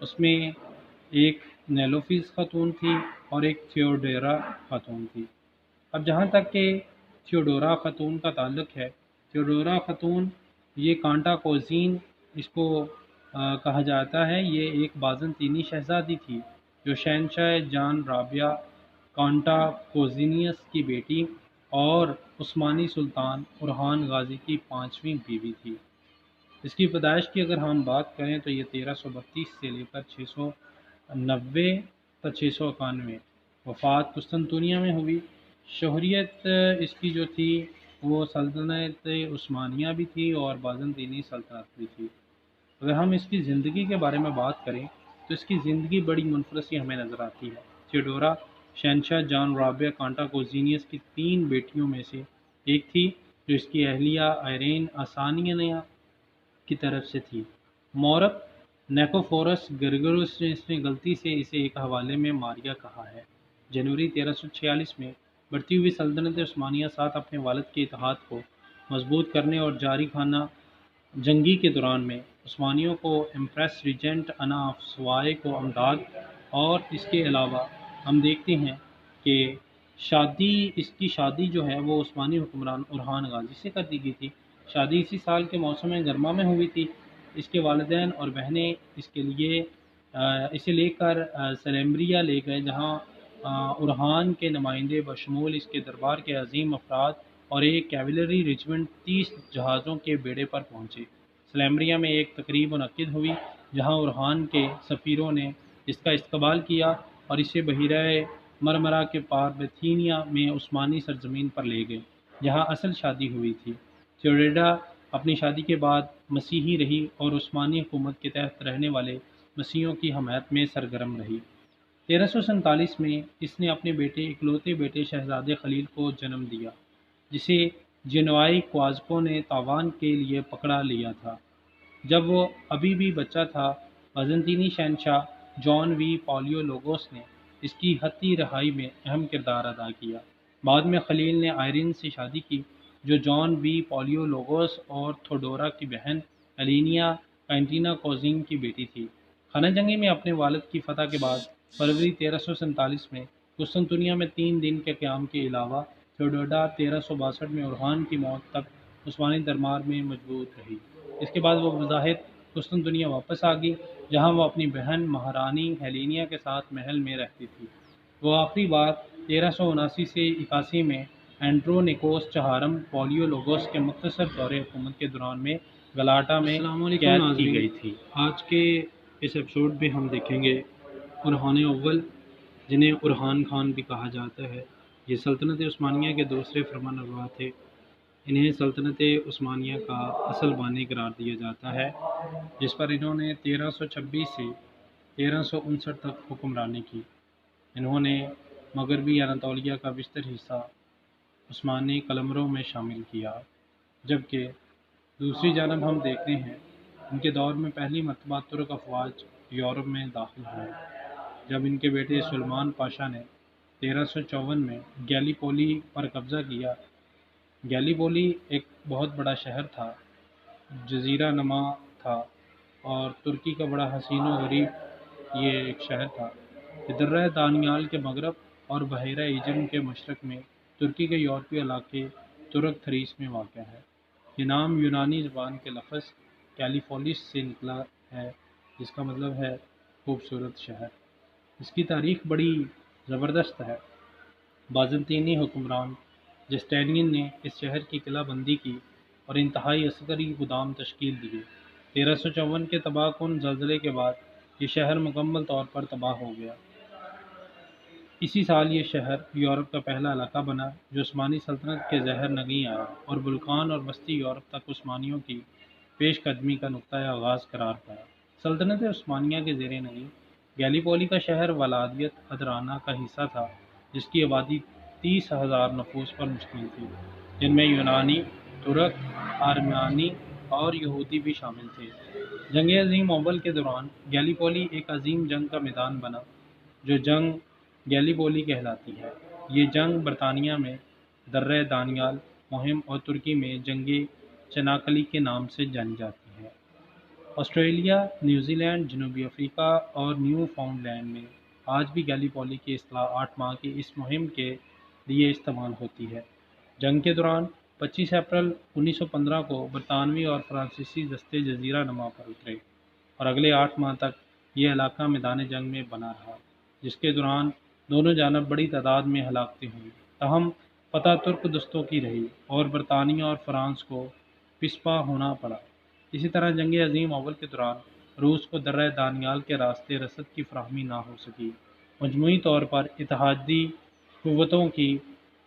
اس میں ایک نیلوفیس خاتون تھی اور ایک تھیوڈورا خاتون تھی۔ اب جہاں تک کہ تھیوڈورا خاتون کا تعلق ہے، تھیوڈورا خاتون یہ کانٹا کوزین اس کو کہا جاتا ہے، یہ ایک بازنطینی شہزادی تھی جو شہنشاہ جان رابعہ کانٹا کوزینیس کی بیٹی اور عثمانی سلطان اورحان غازی کی 5ویں بیوی تھی۔ اس کی پیدائش کی اگر ہم بات کریں تو یہ 1332 سے لے کر 690 تا 691 وفات قسطنطنیہ میں ہوئی۔ شہریت اس کی جو تھی وہ سلطنت عثمانیہ بھی تھی اور بازنطینی سلطنت بھی تھی۔ اگر ہم اس کی زندگی کے بارے میں بات کریں تو اس کی زندگی بڑی منفرد سی ہمیں نظر آتی ہے۔ تھیوڈورا شہنشاہ جان رابعہ کانٹا کوزینیس کی 3 بیٹیوں میں سے ایک تھی جو اس کی اہلیہ آئرین آسانیہ کی طرف سے تھی۔ مورخ نیکوفورس گریگوروس نے اس نے غلطی سے اسے ایک حوالے میں ماریا کہا ہے۔ جنوری 1346 میں بڑھتی ہوئی سلطنت عثمانیہ ساتھ اپنے والد کے اتحاد کو مضبوط کرنے اور جاری خانہ جنگی کے دوران میں عثمانیوں کو امپریس ریجنٹ انا آف سوائے کو امداد، اور اس کے علاوہ ہم دیکھتے ہیں کہ اس کی شادی جو ہے وہ عثمانی حکمران اورحان غازی سے کر دی گئی تھی۔ شادی اسی سال کے موسم گرما میں ہوئی تھی۔ اس کے والدین اور بہنیں اسے لے کر سلیمبریا لے گئے، جہاں اورحان کے نمائندے بشمول اس کے دربار کے عظیم افراد اور ایک کیولری ریجمنٹ 30 جہازوں کے بیڑے پر پہنچے۔ سلیمبریا میں ایک تقریب منعقد ہوئی جہاں اورحان کے سفیروں نے اس کا استقبال کیا اور اسے بحیرہ مرمرا کے پار بیتھینیا میں عثمانی سرزمین پر لے گئے جہاں اصل شادی ہوئی تھی۔ تھیوڈورا اپنی شادی کے بعد مسیحی رہی اور عثمانی حکومت کے تحت رہنے والے مسیحیوں کی حمایت میں سرگرم رہی۔ 1347 میں اس نے اپنے اکلوتے بیٹے شہزادے خلیل کو جنم دیا، جسے جنوائی کوازکو نے تاوان کے لیے پکڑا لیا تھا۔ جب وہ ابھی بھی بچہ تھا، بازنطینی شہنشاہ جان وی پالیولوگوس نے اس کی حتی رہائی میں اہم کردار ادا کیا۔ بعد میں خلیل نے آئرین سے شادی کی جو جان وی پالیولوگوس اور تھیوڈورا کی بہن ایلینیا کینٹینا کوزین کی بیٹی تھی۔ خانہ جنگی میں اپنے والد کی فتح کے بعد فروری 1347 میں قسطنطنیہ میں 3 دن کے قیام کے علاوہ تھیوڈورا 1362 میں اورحان کی موت تک عثمانی دربار میں موجود رہی۔ اس کے بعد وہ بظاہر قسطنطنیہ واپس آ گئی جہاں وہ اپنی بہن مہارانی ہیلینیا کے ساتھ محل میں رہتی تھی۔ وہ آخری بار 1379 سے 81 میں اینڈرونیکوس چہارم پالیولوگوس کے مختصر دور حکومت کے دوران میں گلاٹا میں قید کی گئی تھی۔ آج کے اس ایپیسوڈ میں ہم دیکھیں گے اورحان اول، جنہیں اورحان خان بھی کہا جاتا ہے۔ یہ سلطنت عثمانیہ کے دوسرے فرمانروا تھے۔ انہیں سلطنت عثمانیہ کا اصل بانی قرار دیا جاتا ہے، جس پر انہوں نے 1326 سے 1359 تک حکمرانی کی۔ انہوں نے مغربی اناطولیہ کا بیشتر حصہ عثمانی قلمروں میں شامل کیا، جبکہ دوسری جانب ہم دیکھتے ہیں ان کے دور میں پہلی مرتبہ ترک افواج یورپ میں داخل ہوئے جب ان کے بیٹے سلمان پاشا نے 1354 میں گیلی پولی پر قبضہ کیا۔ گیلی پولی ایک بہت بڑا شہر تھا، جزیرہ نما تھا اور ترکی کا بڑا حسین و غریب یہ ایک شہر تھا۔ یہ درہ دانیال کے مغرب اور بحیرہ ایجن کے مشرق میں ترکی کے یورپی علاقے ترک تھریس میں واقع ہے۔ یہ نام یونانی زبان کے لفظ کیلیفولس سے نکلا ہے، جس کا مطلب ہے خوبصورت شہر۔ اس کی تاریخ بڑی زبردست ہے۔ بازنطینی حکمران جسٹینین نے اس شہر کی قلعہ بندی کی اور انتہائی عسکری گودام تشکیل دیے۔ 1354 کے تباہ کن زلزلے کے بعد یہ شہر مکمل طور پر تباہ ہو گیا۔ اسی سال یہ شہر یورپ کا پہلا علاقہ بنا جو عثمانی سلطنت کے زہر نگیں آیا اور بلقان اور وسطی یورپ تک عثمانیوں کی پیش قدمی کا نقطۂ آغاز قرار پایا۔ سلطنت عثمانیہ کے زیر نگیں گیلی پولی کا شہر ولادیت ادرانہ کا حصہ تھا، جس کی آبادی 30,000 نفوس پر مشتمل تھی، جن میں یونانی، ترک، آرمانی اور یہودی بھی شامل تھے۔ جنگ عظیم اول کے دوران گیلی پولی ایک عظیم جنگ کا میدان بنا جو جنگ گیلی پولی کہلاتی ہے۔ یہ جنگ برطانیہ میں درہ دانیال مہم اور ترکی میں جنگ چناکلی کے نام سے جانی جاتی ہے۔ آسٹریلیا، نیوزی لینڈ، جنوبی افریقہ اور نیو فاؤنڈ لینڈ میں آج بھی گیلی پولی کی اصطلاح 8 ماہ کی اس مہم کے لیے استعمال ہوتی ہے۔ جنگ کے دوران 25 اپریل 1915 کو برطانوی اور فرانسیسی دستے جزیرہ نما پر اترے اور اگلے 8 ماہ تک یہ علاقہ میدان جنگ میں بنا رہا، جس کے دوران دونوں جانب بڑی تعداد میں ہلاکتیں ہوئیں۔ تاہم فتح ترک دستوں کی رہی اور برطانیہ اور فرانس کو پسپا ہونا پڑا۔ اسی طرح جنگ عظیم اول کے دوران روس کو درہ دانیال کے راستے رسد کی فراہمی نہ ہو سکی۔ مجموعی طور پر اتحادی قوتوں کی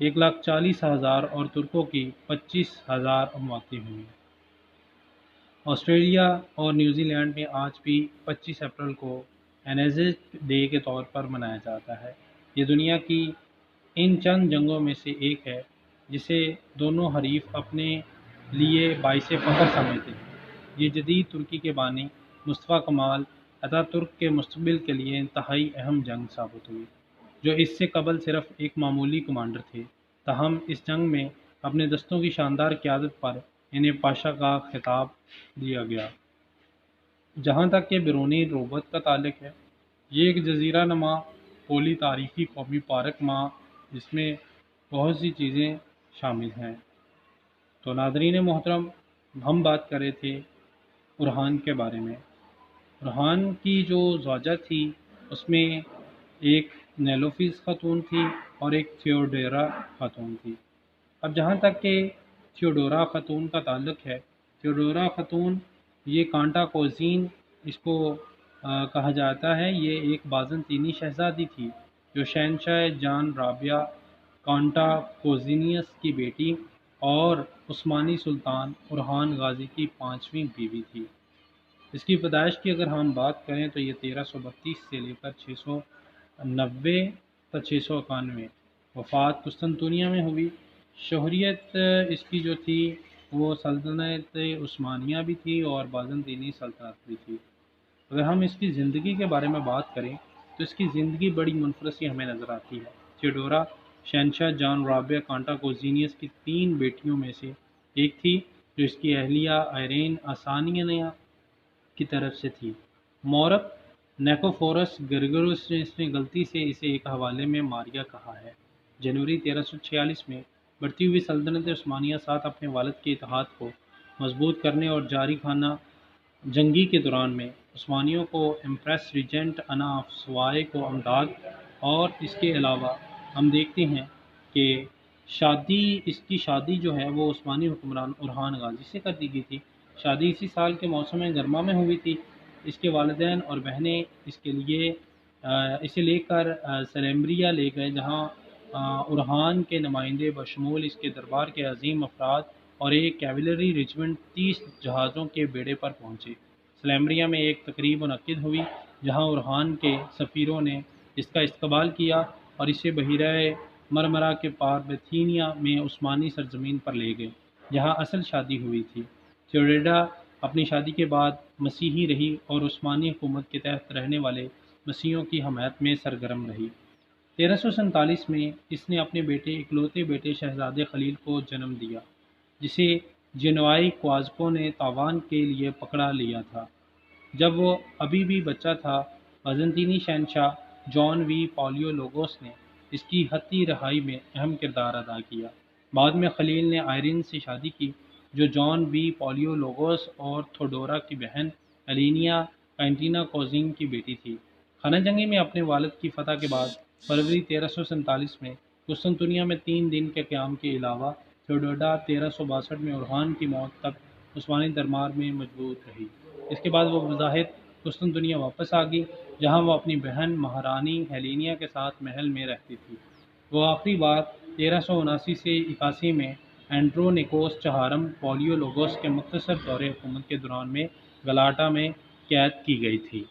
1,40,000 اور ترکوں کی 25,000 امواتیں ہوئیں۔ آسٹریلیا اور نیوزی لینڈ میں آج بھی 25 اپریل کو انیزٹ ڈے کے طور پر منایا جاتا ہے۔ یہ دنیا کی ان چند جنگوں میں سے ایک ہے جسے دونوں حریف اپنے لیے باعث فخر سمجھتے ہیں۔ یہ جدید ترکی کے بانی مصطفیٰ کمال اتا ترک کے مستقبل کے لیے انتہائی اہم جنگ ثابت ہوئی، جو اس سے قبل صرف ایک معمولی کمانڈر تھے۔ تاہم اس جنگ میں اپنے دستوں کی شاندار قیادت پر انہیں پاشا کا خطاب دیا گیا۔ جہاں تک کہ بیرونی روبت کا تعلق ہے، یہ ایک جزیرہ نما پولی تاریخی قومی پارک ماں جس میں بہت سی چیزیں شامل ہیں۔ تو ناظرین محترم، ہم بات کر رہے تھے اورحان کے بارے میں۔ اورحان کی جو زوجہ تھی اس میں ایک نیلوفیس خاتون تھی اور ایک تھیوڈورا خاتون تھی۔ اب جہاں تک کہ تھیوڈورا خاتون کا تعلق ہے، تھیوڈورا خاتون یہ کانٹا کوزین اس کو کہا جاتا ہے، یہ ایک بازنطینی شہزادی تھی جو شہنشاہ جان رابعہ کانٹا کوزینیس کی بیٹی اور عثمانی سلطان اورحان غازی کی 5ویں بیوی تھی۔ اس کی پیدائش کی اگر ہم بات کریں تو یہ 1332 سے لے کر 690 تا 691، وفات قسطنطنیہ میں ہوئی۔ شہریت اس کی جو تھی وہ سلطنت عثمانیہ بھی تھی اور بازنطینی سلطنت بھی تھی۔ اگر ہم اس کی زندگی کے بارے میں بات کریں تو اس کی زندگی بڑی منفرد سی ہمیں نظر آتی ہے۔ تھیوڈورا شہنشاہ جان رابعہ کانٹا کوزینیس کی 3 بیٹیوں میں سے ایک تھی جو اس کی اہلیہ آئرین آسانیہ کی طرف سے تھی۔ مورخ نیکوفورس گریگوروس نے اس میں غلطی سے اسے ایک حوالے میں ماریا کہا ہے۔ جنوری 1346 میں بڑھتی ہوئی سلطنت عثمانیہ ساتھ اپنے والد کے اتحاد کو مضبوط کرنے اور جاری خانہ جنگی کے دوران میں عثمانیوں کو امپریس ریجنٹ انا آف سوائے کو امداد، اور اس کے علاوہ ہم دیکھتے ہیں کہ اس کی شادی جو ہے وہ عثمانی حکمران اورحان غازی سے کر دی گئی تھی۔ شادی اسی سال کے موسم گرما میں ہوئی تھی۔ اس کے والدین اور بہنیں اسے لے کر سلیمبریا لے گئے، جہاں اورحان کے نمائندے بشمول اس کے دربار کے عظیم افراد اور ایک کیولری ریجمنٹ 30 جہازوں کے بیڑے پر پہنچے۔ سلیمبریا میں ایک تقریب منعقد ہوئی جہاں اورحان کے سفیروں نے اس کا استقبال کیا اور اسے بحیرہ مرمرا کے پار بیتھینیا میں عثمانی سرزمین پر لے گئے جہاں اصل شادی ہوئی تھی۔ تھیوڈورا اپنی شادی کے بعد مسیحی رہی اور عثمانی حکومت کے تحت رہنے والے مسیحیوں کی حمایت میں سرگرم رہی۔ 1347 میں اس نے اپنے اکلوتے بیٹے شہزادے خلیل کو جنم دیا، جسے جنوائی کوازکو نے تاوان کے لیے پکڑا لیا تھا۔ جب وہ ابھی بھی بچہ تھا، بازنطینی شہنشاہ جان وی پالیولوگوس نے اس کی حتی رہائی میں اہم کردار ادا کیا۔ بعد میں خلیل نے آئرین سے شادی کی جو جان وی پالیولوگوس اور تھیوڈورا کی بہن ایلینیا کینٹینا کوزین کی بیٹی تھی۔ خانہ جنگی میں اپنے والد کی فتح کے بعد فروری 1347 میں قسطنطنیہ میں 3 دن کے قیام کے علاوہ تھیوڈورا 1362 میں اورحان کی موت تک عثمانی دربار میں موجود رہی۔ اس کے بعد وہ بظاہر قسطنطنیہ واپس آ گئی جہاں وہ اپنی بہن مہارانی ہیلینیا کے ساتھ محل میں رہتی تھی۔ وہ آخری بار 1379 سے 81 میں اینڈرونیکوس چہارم پالیولوگوس کے مختصر دور حکومت کے دوران میں گلاٹا میں قید کی گئی تھی۔